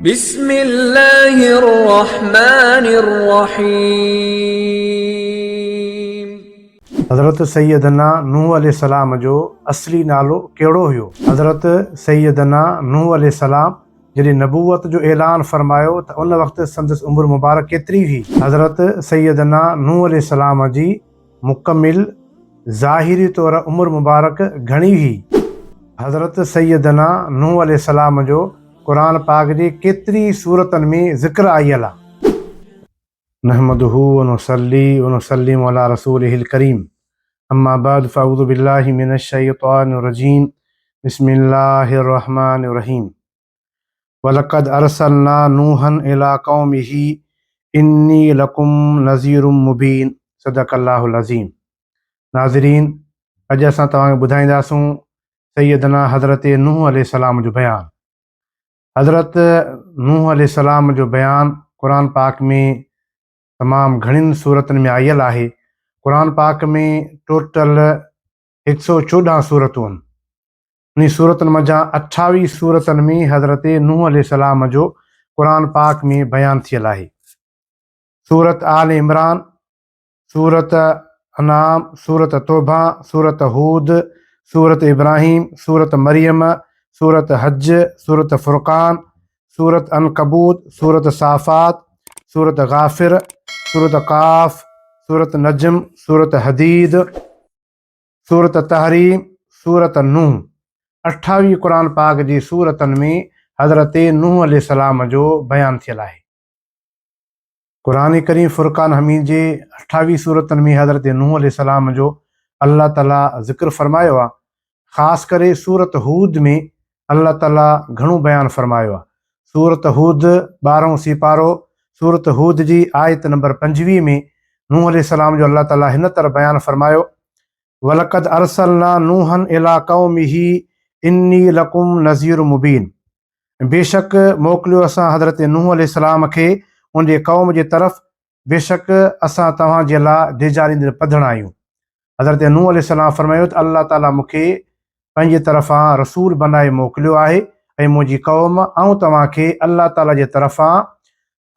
बिस्मिल्लाहिर रहमानिर रहीम। हज़रत सैयदना नूह अलैहिस्सलाम जो असली नालो कहिड़ो हुयो? हज़रत सैयदना नूह अलैहिस्सलाम जॾहिं नबूवत जो ऐलान फरमायो त उन वक़्तु संदसि उमिरि मुबारक केतिरी हुई? हज़रत सैयदना नूह अलैहिस्सलाम जी मुकमिल ज़ाहिरी तौर उमिरि मुबारक घणी हुई? हज़रत सैयदना नूह अलैहिस्सलाम जो क़ुरान पाक जी केतिरी सूरतनि में ज़िक्र आयल आहे? नहमदुहु व नुसल्ली व नुसल्लिमु अला रसूलिहिल करीम। अम्मा बाद फ़अऊज़ु बिल्लाहि मिनश शैतानिर रजीम। बिस्मिल्लाहिर रहमानिर रहीम। वलक़द अरसलना नूहन इला क़ौमिही इन्नी लकुम नज़ीरुम मुबीन। सदक़ल्लाहुल अज़ीम। नाज़रीन, अॼु असां तव्हांखे ॿुधाईंदासूं सैयदना हज़रत नूह अलैहिस्सलाम जो बयानु। हज़रत नूह अलैहिस्सलाम जो बयानु क़ुरान पाक में तमामु घणियुनि सूरतनि में आयल आहे। क़ुरान पाक में टोटल 114 सूरतूं आहिनि। उन सूरतनि मंझां 28 सूरतनि में हज़रत नूह अलैहिस्सलाम जो क़ुरान पाक में बयानु थियल आहे। सूरत आल इमरान, सूरत अनाम, सूरत तौबा, सूरत हूद, सूरत इब्राहिम, सूरत मरियम, सूरत हज, सूरत फुरक़ान, सूरत अनकबूत, सूरत साफ़ात, सूरत गाफ़िर, सूरत काफ़, सूरत नजम, सूरत हदीद, सूरत तहरीम, सूरत नूह। 28 क़ुरान पाक जी सूरतनि में हज़रत नूह अलैहिस्सलाम जो बयानु थियल आहे। क़ुरान करीम फ़ुरक़ान हमीद जे 28 सूरतनि में हज़रत नूह अलैहिस्सलाम जो अल्लाह ताला ज़िक्र फ़रमायो आहे। ख़ासि करे सूरत हूद में अल्लाह ताला घणो बयानु फ़रमायो आहे। सूरत हूद 12हों सिपारो, सूरत हूद जी आयत नंबर 25 में नूह अलैहिस्सलाम जो अल्लाह ताला हिन तरह बयानु फ़रमायो, वलक़द अरसलना नूहन इला क़ौमिही इन्नी लकुम नज़ीरुम मुबीन। बेशक मोकिलियो असां हज़रत नूह अलैहिस्सलाम खे उन जे क़ौम जे तरफ़, बेशक असां तव्हांजे लाइ ॾेजारींदड़ पधण आहियूं। हज़रत नूह अलैहिस्सलाम फ़रमायो त अल्लाह ताला मूंखे पंहिंजे तरफ़ां रसूल बनाए मोकिलियो आहे ऐं मुंहिंजी क़ौम ऐं तव्हांखे अल्लाह ताला जे तरफ़ां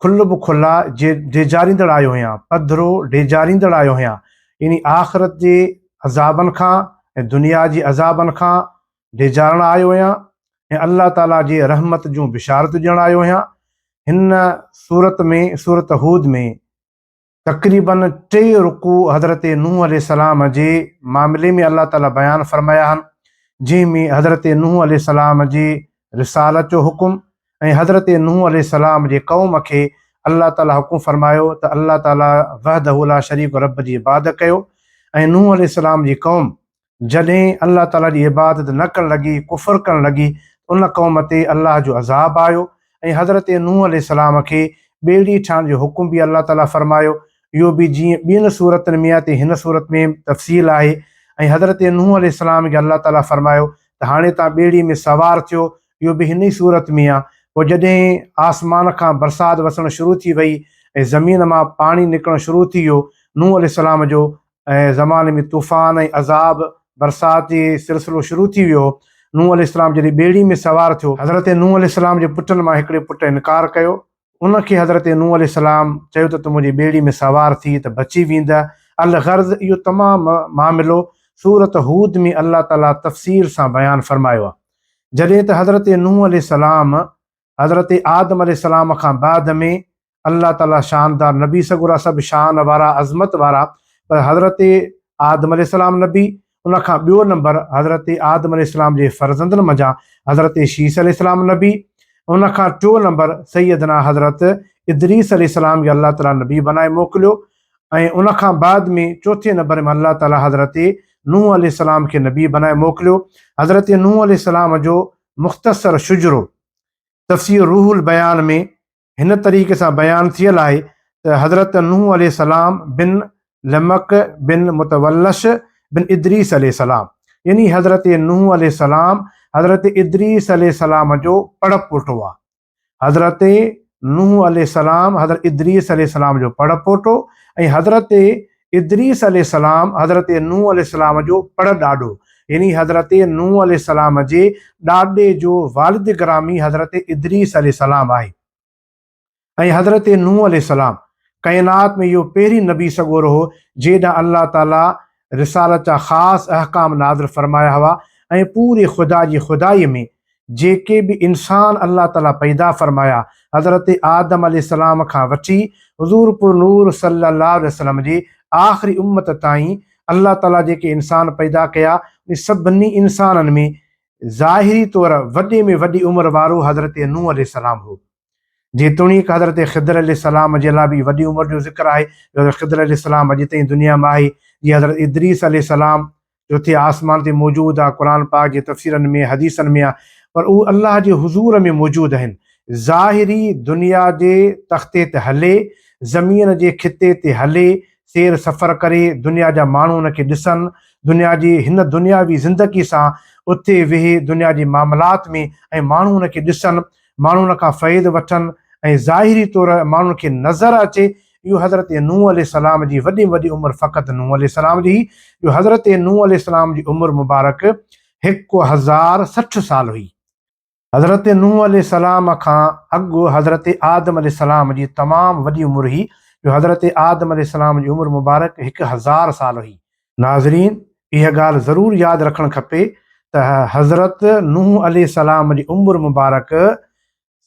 खुल बि खुला ॾेजारींदड़ आयो आहियां, पधरो ॾेजारींदड़ आयो आहियां। यानी आख़िरत जे अज़ाबनि खां ऐं दुनिया जी अज़ाबनि खां ॾेजारण आयो आहियां ऐं अल्लाह ताला जे रहमत जूं बिशारत ॾियणु आयो आहियां। हिन सूरत में, सूरत हूद में तक़रीबन 3 रुकू हज़रत नूह अलैहिस्सलाम जे मामले में अल्लाह ताला बयानु फ़रमाया आहिनि, जंहिंमें हज़रत नूह अलैहिस्सलाम जी रिसालत जो हुकुम ऐं हज़रत नूह अलैहिस्सलाम जे क़ौम खे अल्लाह ताला हुकुम फ़रमायो त अल्लाह ताला वहदहु ला शरीक रब जी इबादत कयो। ऐं नूह अलैहिस्सलाम जी क़ौम जॾहिं अल्लाह ताला जी इबादत न करणु लॻी, कुफ़र करणु लॻी, उन क़ौम ते अल्लाह जो अज़ाब आयो ऐं हज़रत नूह अलैहिस्सलाम खे ॿेड़ी ठाहिण जो हुकुम बि अल्लाह ताला फ़रमायो। इहो बि जीअं ॿियनि सूरतनि में आहे त हिन सूरत में तफ़सील आहे। ऐं हज़रत नूह अलैहिस्सलाम खे अल्लाह ताला फ़रमायो त हाणे तव्हां ॿेड़ी में सवार थियो। इहो बि हिन ई सूरत में आहे। पोइ जॾहिं आसमान खां बरसाति वसणु शुरू थी वई ऐं ज़मीन मां पाणी निकिरणु शुरू थी वियो, नूह अलैहिस्सलाम जो ऐं ज़माने में तूफ़ान ऐं अज़ाब बरसाति जी सिलसिलो शुरू थी वियो। नूह अलैहिस्सलाम जॾहिं ॿेड़ी में सवार थियो, हज़रत नूह अलैहिस्सलाम जे पुटनि मां हिकिड़े पुट इनकार कयो। उनखे हज़रत नूह अलैहिस्सलाम चयो त तूं मुंहिंजी ॿेड़ी में सवार थी त बची वेंदा। अल गर्ज़ इहो तमामु मामिलो सूरत हूद में अल्लाह ताला तफ़सील सां बयानु फ़रमायो आहे। जॾहिं त हज़रत नूह अलैहिस्सलाम हज़रत आदम अलैहिस्सलाम खां बाद में अल्लाह ताला शानदार नबी सगुरा सभु शान वारा, अज़मत वारा, पर हज़रत आदम अलैहिस्सलाम नबी, उनखां ॿियो नंबर हज़रत आदम अलैहिस्सलाम जे फ़र्ज़ंदनि मंझां हज़रत शीस अलैहिस्सलाम नबी, उनखां टियों नंबर सैयदना हज़रत इदरीस अलैहिस्सलाम खे अल्लाह ताला नबी बनाए मोकिलियो। ऐं उनखां बाद में चौथे नंबर में अल्लाह ताला हज़रत नूह अलैहिस्सलाम खे नबी बनाए मोकिलियो। हज़रत नूह अलैहिस्सलाम जो मुख़्तसर शुजरो तफ़सीर रूहुल बयान में हिन तरीक़े सां बयानु थियल आहे त हज़रत नूह अलैहिस्सलाम बिन लमक बिन मुतवल्लश बिन इदरीस अलैहिस्सलाम, यानी हज़रत नूह अलैहिस्सलाम हज़रत इदरीस अलैहिस्सलाम जो पड़पोटो आहे। हज़रत नूह अलैहिस्सलाम हज़रत इदरीस अलैहिस्सलाम जो पड़पोटो ऐं हज़रत इदरीस अलैहिस्सलाम हज़रत नूह अलैहिस्सलाम जो पड़ ॾाॾो, यानी हज़रत नूह अलैहिस्सलाम जे ॾाॾे जो वालिद ग्रामी हज़रत इदरीस अलैहिस्सलाम आहे। ऐं हज़रत नूह अलैहिस्सलाम काइनात में इहो पहिरीं नबी सॻोरो हो जेॾां अल्लाह ताला रिसालत जा ख़ासि अहकाम नाज़िल फरमाया हुआ ऐं पूरे ख़ुदा जी ख़ुदाईअ में जेके बि इंसान अल्लाह ताला पैदा फरमाया हज़रत आदम अलैहिस्सलाम खां वठी हुज़ूर पुर नूर सल्लल्लाहु अलैहि वसल्लम जी आख़िरी उम्मत ताईं अल्लाह ताला जेके इंसान पैदा कया उन सभिनी इंसाननि में ज़ाहिरी तौर वॾे में वॾी उमिरि वारो हज़रत नूह अलैहिस्सलाम हो। जेतोणीकि हज़रत ख़िदर अलैहिस्सलाम जे लाइ बि वॾी उमिरि जो ज़िक्र आहे। हज़रत ख़िदर अलैहिस्सलाम अॼु ताईं दुनिया में आहे। जीअं हज़रत इदरीस अलैहिस्सलाम चोथे आसमान ते मौजूदु आहे, क़ुरान पाक जे तफ़सीरनि में हदीसनि में आहे, पर उहो अल्लाह जे हुज़ूर में मौजूदु आहिनि। ज़ाहिरी दुनिया जे तख़्ते ते हले, ज़मीन जे खिते ते हले, सैर सफ़र करे दुनिया जा माण्हू उनखे ॾिसनि, दुनिया जी हिन दुनियावी ज़िंदगी सां उते वेहे दुनिया जे मामलात में ऐं माण्हू उनखे ॾिसनि, माण्हू उन खां फ़ाइदो वठनि ऐं ज़ाहिरी तौर माण्हुनि खे नज़र अचे। इहो हज़रत नूह अलैहिस्सलाम जी वॾी में वॾी उमिरि फ़क़ति नूह अलैहिस्सलाम जी। जो हज़रत नूह अलैहिस्सलाम जी उमिरि मुबारक 1060 साल हुई। हज़रत नूह अलैहिस्सलाम खां अॻु हज़रत आदम अलैहिस्सलाम जी तमामु वॾी उमिरि हुई। जो हज़रत आदम अलैहिस्सलाम जी उमिरि मुबारक 1000 साल हुई। नाज़रीन, इहा ॻाल्हि ज़रूरु यादि रखणु खपे त हज़रत नूह अलैहिस्सलाम जी उमिरि मुबारक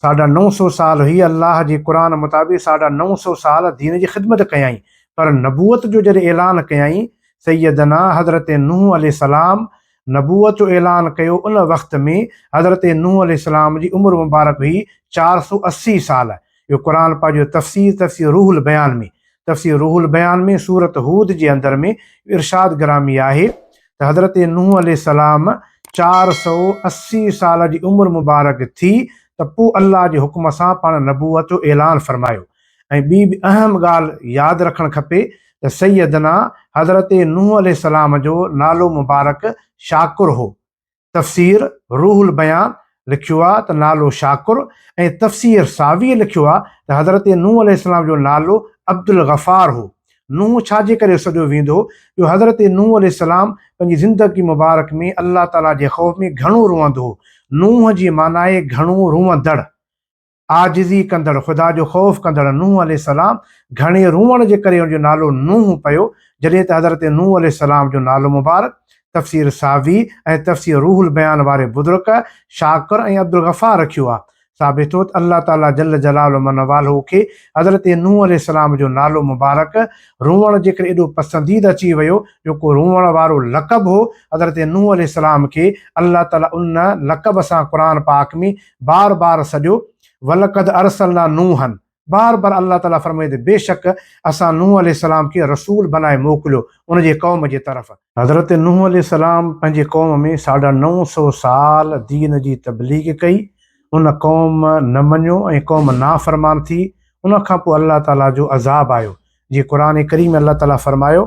950 साल हुई। अल्लाह जे क़ुरान मुताबिक़ 950 साल दीन जी ख़िदमत कयाई, पर नबूअत जो जॾहिं ऐलान कयाई सैयदना हज़रत नूह अलैहिस्सलाम नबूअत जो ऐलान कयो, उन वक़्त में हज़रत नूह अलैहिस्सलाम जी उमिरि मुबारक हुई 480 साल। इहो क़ुरान पाक जो तफ़सीर रूहुल बयान में सूरत हूद जे अंदर में इरशाद ग्रामी आहे त हज़रत नूह अलैहिस्सलाम 480 साल जी उमिरि मुबारक थी त पोइ अल्लाह जे हुक्म सां पाण नबूअत जो ऐलान फरमायो। ऐं ॿी बि अहम ॻाल्हि यादि रखणु खपे त सैयदना हज़रत नूह अलैहिस्सलाम जो नालो मुबारक शाकुर हो। तफ़सीर रूहुल बयान लिखियो आहे त नालो शाकुर, ऐं तफ़सीर सावी लिखियो आहे त हज़रत नूह अलैहिस्सलाम जो नालो अब्दुल गफ़ार हो। नूह छाजे करे सॾियो वेंदो हो? जो हज़रत नूह अलैहिस्सलाम पंहिंजी ज़िंदगी मुबारक में अल्लाह ताला जे ख़ौफ़ में घणो रुअंदो हो। नूह जी माना आहे घणो रुअंदड़, आजिज़ी कंदड़, ख़ुदा जो ख़ौफ़ कंदड़। नूह अलैहिस्सलाम घणे रुअण जे करे हुनजो नालो नूह पियो, जॾहिं त हज़रत नूह अलैहिस्सलाम जो नालो मुबारक तफ़सीर सावी ऐं तफ़सीर रूहुल बयान वारे बुज़ुर्ग शाकिर ऐं अब्दुल गफ़ार रखियो आहे। साबित थियो त अल्लाह ताला जल जलालु मन वालो खे हज़रत नूह अलैहिस्सलाम जो नालो मुबारक रुअण जे करे एॾो पसंदीद अची वियो, जो को रुअण वारो लक़ब हो। हज़रत नूह अलैहिस्सलाम खे अल्लाह ताला उन लक़ब सां क़ुरान पाक में बार बार सॼो वलक़द अरसलना नूहन, बार बार अल्लाह ताला फरमाए त बेशक असां नूह अलैहिस्सलाम खे रसूल बनाए मोकिलियो उनजे क़ौम जे तरफ़। हज़रत नूह अलैहिस्सलाम पंहिंजे क़ौम में 950 साल दीन जी तबलीग कई। उन क़ौम न मञियो ऐं क़ौम नाफ़रमान थी। उन खां पोइ अल्लाह ताला जो अज़ाब आयो। जीअं क़ुरान करीम में अल्लाह ताला फरमायो,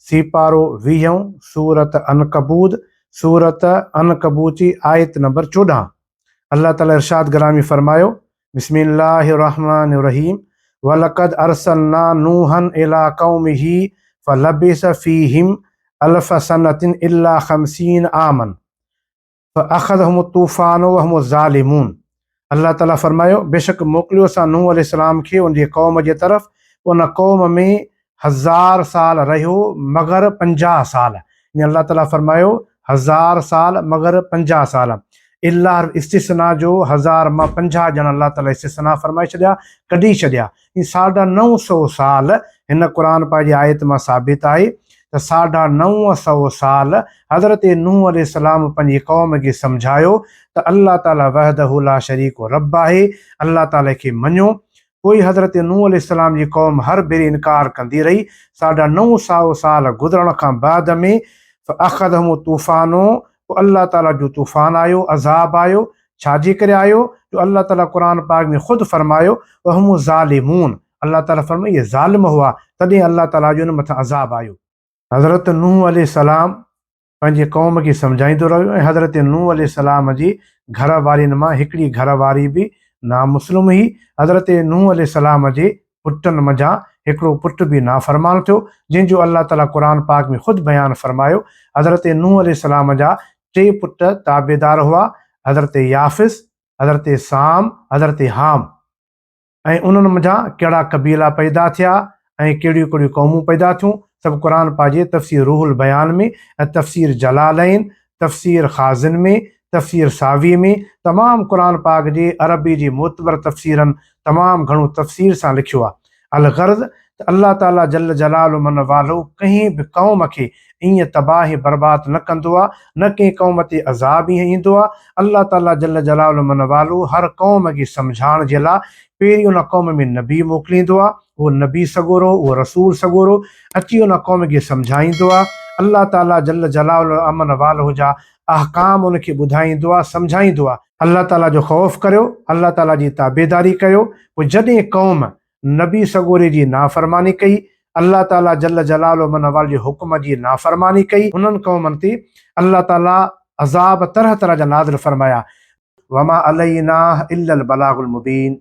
सीपारो 20 सूरत अनकबूत जी आयत नंबर 14। अल्लाह ताला इरशाद ग्रामी फरमायो, बिस्मिल्लाहिर रहमानिर रहीम, वलक़द अरसलना नूहन इला क़ौमिही फलबिस फीहिम अल्फ सनतिन इल्ला 50 आमन फअख़ज़हुम तूफ़ान वहुम ज़ालिमून। अल्लाह ताला फरमायो, बेशक मोकिलियो असां नूह अलैहिस्सलाम खे उनजे क़ौम जे तरफ़, उन क़ौम में 1000 साल रहियो मगर 50 साल। यानी अल्लाह ताला फरमायो 1000 साल मगर 50 साल। इल्ला इस्तिस्ना जो 1000 मां 50 ॼणा अल्लाह ताला इस्तिस्ना फरमाए छॾिया, कढी छॾिया। 950 साल हिन क़ुरान पाक जी आयत मां साबित आहे त 950 साल हज़रत नूह अलैहिस्सलाम पंहिंजी क़ौम खे सम्झायो त अल्लाह ताला वहदहु ला शरीक रब आहे, अल्लाह ताला खे मञो। कोई हज़रत नूह अलैहिस्सलाम जी क़ौम हर भेरे इनकार कंदी रही। 950 साल गुज़रण खां बाद में अख़ज़हुम तूफ़ानो, अल्लाह ताला जो तूफ़ान आयो, अज़ाब आयो। छाजे करे आयो? जो अल्लाह ताला क़ुरान पाक में ख़ुदि फरमायो वहुम ज़ालिमून, अल्लाह ताला फरमायो ये ज़ालिम हुआ, तॾहिं अल्लाह ताला जो हिन मथां अज़ाब आयो। हज़रत नूह अलैहिस्सलाम पंहिंजे क़ौम खे सम्झाईंदो रहियो ऐं हज़रत नूह अलैहिस्सलाम जी घर वारियुनि मां हिकिड़ी घर वारी बि नामुस्लिम हुई। हज़रत नूह अलैहिस्सलाम जे पुटनि मंझां हिकिड़ो पुट बि नाफ़रमान थियो, जंहिंजो अल्लाह ताला क़ुर पाक में ख़ुदि बयानु फरमायो। हज़रत नूह अलैहिस्सलाम जा 3 पुट ताबेदार हुआ, हज़रत याफ़िस, हज़रत साम, हज़रत हाम। ऐं उन्हनि मंझां कहिड़ा कबीला पैदा थिया ऐं कहिड़ियूं कहिड़ियूं क़ौमूं पैदा थियूं, सभु क़ुर पाक जे तफ़सीर रूहुल बयान में ऐं तफ़सीर जलालैन, तफ़सीर ख़ाज़िन में, तफ़सीर सावी में, तमामु क़ुर पाक जे अरबी जी मोतबर तफ़सीरनि तमामु घणो तफ़सीर सां लिखियो आहे। अलग़र्ज़ त अल्लाह ताला जल जलाल मन वालो कंहिं बि क़ौम खे ईअं तबाह बर्बाद न कंदो आहे, न कंहिं क़ौम ते अज़ाब ईअं ईंदो आहे। अल्लाह ताला जल जलाल मन वालो हर क़ौम खे सम्झाइण जे लाइ पहिरीं उन क़ौम में नबी मोकिलींदो आहे। उहो नबी सॻोरो, उहो रसूल सॻोरो अची उन क़ौम खे सम्झाईंदो आहे। अल्लाह ताला जल जलाल अमन वालो जा अहकाम उनखे ॿुधाईंदो आहे, सम्झाईंदो आहे। अल्लाह ताला जो ख़ौफ़ करियो, अल्लाह ताला जी ताबेदारी कयो। पोइ जॾहिं क़ौम नबी सॻोरे जी नाफ़रमानी कई, अल्लाह ताला जल जलाल मन वाले जे हुक्म जी नाफ़रमानी कई, उन्हनि क़ौमनि ते अल्लाह ताला अज़ाब तरह तरह जा नाज़िल फरमाया। वमा अलैना इल्लल बलागुल मुबीन।